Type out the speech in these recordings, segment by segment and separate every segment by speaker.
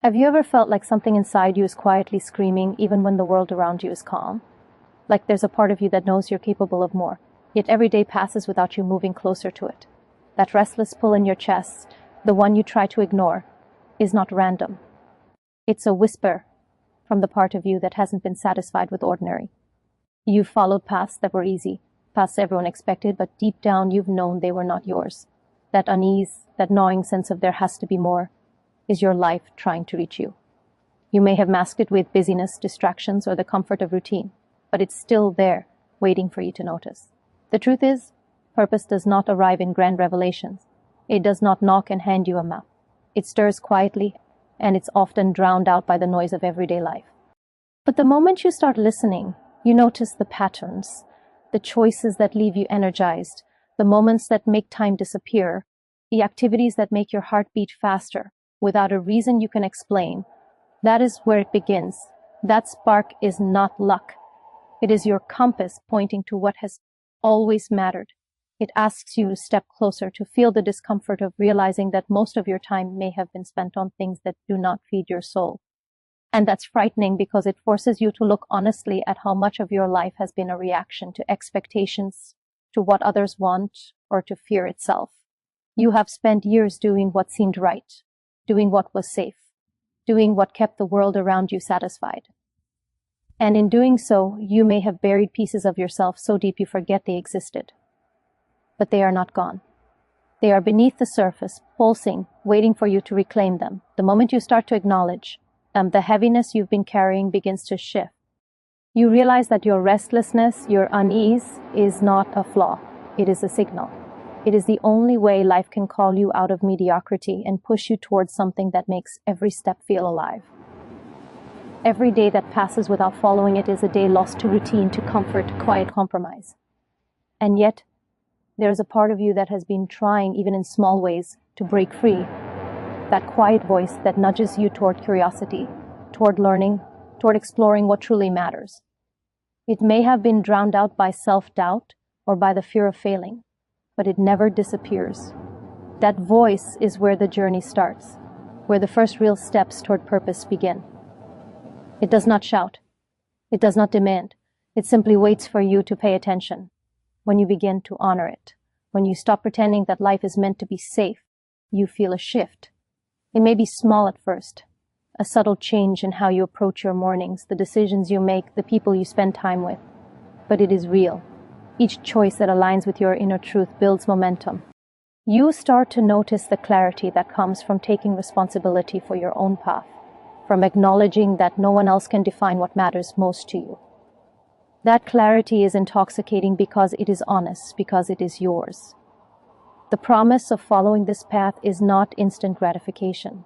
Speaker 1: Have you ever felt like something inside you is quietly screaming even when the world around you is calm? Like there's a part of you that knows you're capable of more, yet every day passes without you moving closer to it. That restless pull in your chest, the one you try to ignore, is not random. It's a whisper from the part of you that hasn't been satisfied with ordinary. You've followed paths that were easy, paths everyone expected, but deep down you've known they were not yours. That unease, that gnawing sense of there has to be more, is your life trying to reach you. You may have masked it with busyness, distractions, or the comfort of routine, but it's still there, waiting for you to notice. The truth is, purpose does not arrive in grand revelations. It does not knock and hand you a map. It stirs quietly, and it's often drowned out by the noise of everyday life. But the moment you start listening, you notice the patterns, the choices that leave you energized, the moments that make time disappear, the activities that make your heart beat faster, without a reason you can explain. That is where it begins. That spark is not luck. It is your compass pointing to what has always mattered. It asks you to step closer, to feel the discomfort of realizing that most of your time may have been spent on things that do not feed your soul. And that's frightening because it forces you to look honestly at how much of your life has been a reaction to expectations, to what others want, or to fear itself. You have spent years doing what seemed right, doing what was safe, doing what kept the world around you satisfied. And in doing so, you may have buried pieces of yourself so deep you forget they existed. But they are not gone. They are beneath the surface, pulsing, waiting for you to reclaim them. The moment you start to acknowledge them, the heaviness you've been carrying begins to shift. You realize that your restlessness, your unease, is not a flaw. It is a signal. It is the only way life can call you out of mediocrity and push you towards something that makes every step feel alive. Every day that passes without following it is a day lost to routine, to comfort, quiet compromise. And yet, there's a part of you that has been trying, even in small ways, to break free. That quiet voice that nudges you toward curiosity, toward learning, toward exploring what truly matters. It may have been drowned out by self-doubt or by the fear of failing, but it never disappears. That voice is where the journey starts, where the first real steps toward purpose begin. It does not shout. It does not demand. It simply waits for you to pay attention. When you begin to honor it, when you stop pretending that life is meant to be safe, you feel a shift. It may be small at first, a subtle change in how you approach your mornings, the decisions you make, the people you spend time with, but it is real. Each choice that aligns with your inner truth builds momentum. You start to notice the clarity that comes from taking responsibility for your own path, from acknowledging that no one else can define what matters most to you. That clarity is intoxicating because it is honest, because it is yours. The promise of following this path is not instant gratification.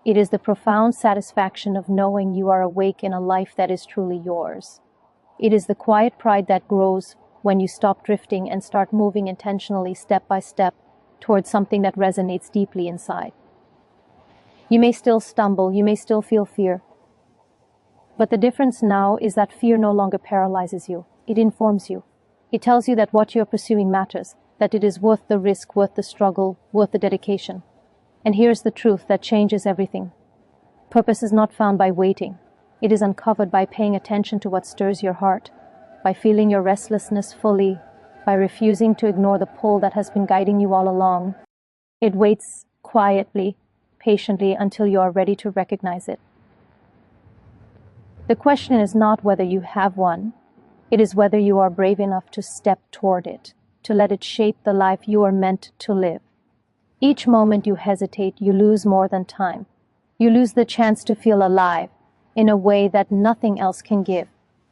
Speaker 1: It is the profound satisfaction of knowing you are awake in a life that is truly yours. It is the quiet pride that grows when you stop drifting and start moving intentionally, step by step, towards something that resonates deeply inside. You may still stumble, you may still feel fear, but the difference now is that fear no longer paralyzes you. It informs you. It tells you that what you are pursuing matters, that it is worth the risk, worth the struggle, worth the dedication. And here's the truth that changes everything. Purpose is not found by waiting. It is uncovered by paying attention to what stirs your heart, by feeling your restlessness fully, by refusing to ignore the pull that has been guiding you all along. It waits quietly, patiently, until you are ready to recognize it. The question is not whether you have one. It is whether you are brave enough to step toward it, to let it shape the life you are meant to live. Each moment you hesitate, you lose more than time. You lose the chance to feel alive in a way that nothing else can give.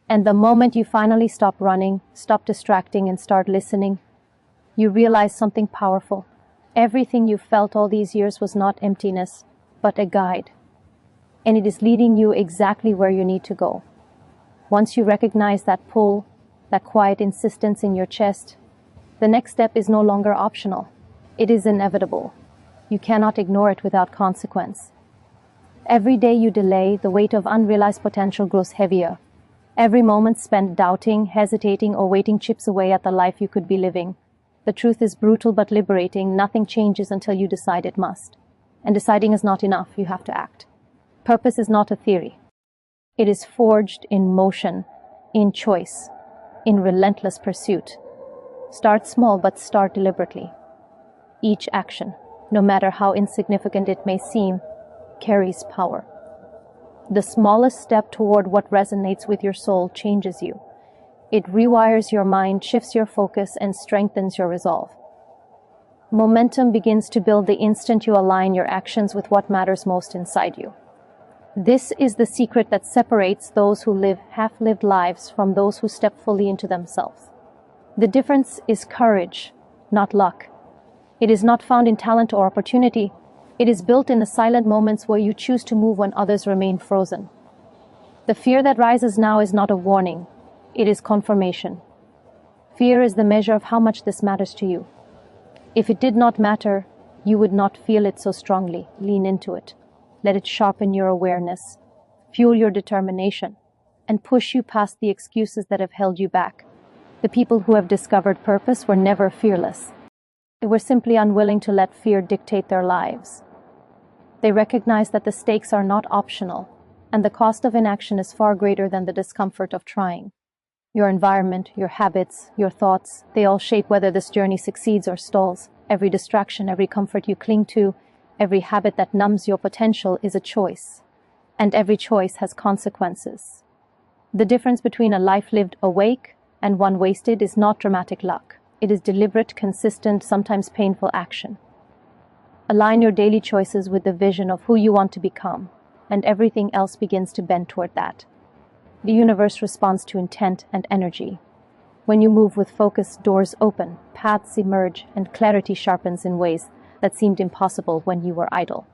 Speaker 1: And the moment you finally stop running, stop distracting, and start listening, you realize something powerful. Everything you felt all these years was not emptiness, but a guide. And it is leading you exactly where you need to go. Once you recognize that pull, that quiet insistence in your chest, the next step is no longer optional. It is inevitable. You cannot ignore it without consequence. Every day you delay, the weight of unrealized potential grows heavier. Every moment spent doubting, hesitating, or waiting chips away at the life you could be living. The truth is brutal but liberating. Nothing changes until you decide it must. And deciding is not enough. You have to act. Purpose is not a theory. It is forged in motion, in choice, in relentless pursuit. Start small, but start deliberately. Each action, no matter how insignificant it may seem, carries power. The smallest step toward what resonates with your soul changes you. It rewires your mind, shifts your focus, and strengthens your resolve. Momentum begins to build the instant you align your actions with what matters most inside you. This is the secret that separates those who live half-lived lives from those who step fully into themselves. The difference is courage, not luck. It is not found in talent or opportunity. It is built in the silent moments where you choose to move when others remain frozen. The fear that rises now is not a warning. It is confirmation. Fear is the measure of how much this matters to you. If it did not matter, you would not feel it so strongly. Lean into it. Let it sharpen your awareness, fuel your determination, and push you past the excuses that have held you back. The people who have discovered purpose were never fearless. They were simply unwilling to let fear dictate their lives. They recognized that the stakes are not optional, and the cost of inaction is far greater than the discomfort of trying. Your environment, your habits, your thoughts, they all shape whether this journey succeeds or stalls. Every distraction, every comfort you cling to, every habit that numbs your potential is a choice, and every choice has consequences. The difference between a life lived awake and one wasted is not dramatic luck. It is deliberate, consistent, sometimes painful action. Align your daily choices with the vision of who you want to become, and everything else begins to bend toward that. The universe responds to intent and energy. When you move with focus, doors open, paths emerge, and clarity sharpens in ways that seemed impossible when you were idle.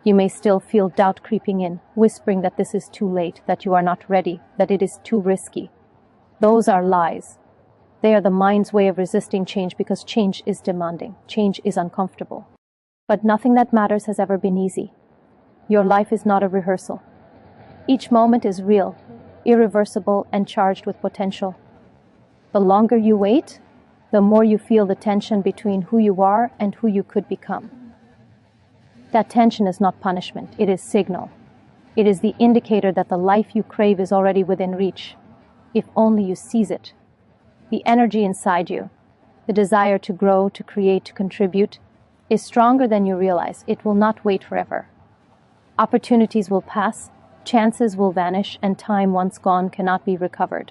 Speaker 1: You may still feel doubt creeping in, whispering that this is too late, that you are not ready, that it is too risky. Those are lies. They are the mind's way of resisting change because change is demanding, change is uncomfortable. But nothing that matters has ever been easy. Your life is not a rehearsal. Each moment is real, irreversible, and charged with potential. The longer you wait, the more you feel the tension between who you are and who you could become. That tension is not punishment, it is signal. It is the indicator that the life you crave is already within reach, if only you seize it. The energy inside you, the desire to grow, to create, to contribute, is stronger than you realize. It will not wait forever. Opportunities will pass, chances will vanish, and time once gone cannot be recovered.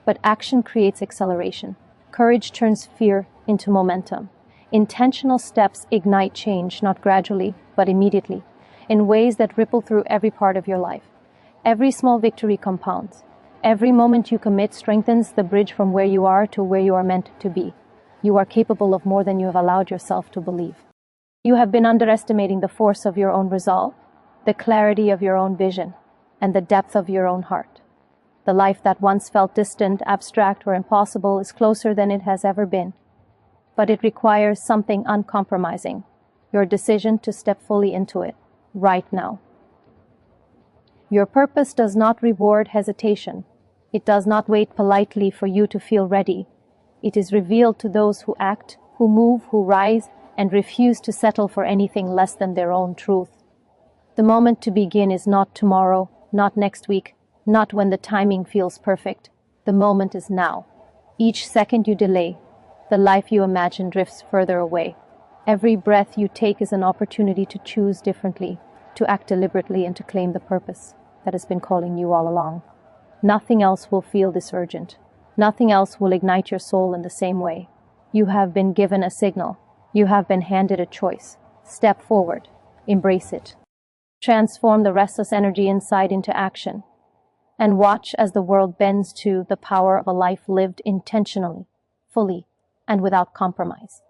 Speaker 1: But action creates acceleration. Courage turns fear into momentum. Intentional steps ignite change, not gradually, but immediately, in ways that ripple through every part of your life. Every small victory compounds. Every moment you commit strengthens the bridge from where you are to where you are meant to be. You are capable of more than you have allowed yourself to believe. You have been underestimating the force of your own resolve, the clarity of your own vision, and the depth of your own heart. The life that once felt distant, abstract, or impossible is closer than it has ever been. But it requires something uncompromising, your decision to step fully into it, right now. Your purpose does not reward hesitation. It does not wait politely for you to feel ready. It is revealed to those who act, who move, who rise, and refuse to settle for anything less than their own truth. The moment to begin is not tomorrow, not next week, not when the timing feels perfect. The moment is now. Each second you delay, the life you imagine drifts further away. Every breath you take is an opportunity to choose differently, to act deliberately, and to claim the purpose that has been calling you all along. Nothing else will feel this urgent. Nothing else will ignite your soul in the same way. You have been given a signal. You have been handed a choice. Step forward. Embrace it. Transform the restless energy inside into action. And watch as the world bends to the power of a life lived intentionally, fully, and without compromise.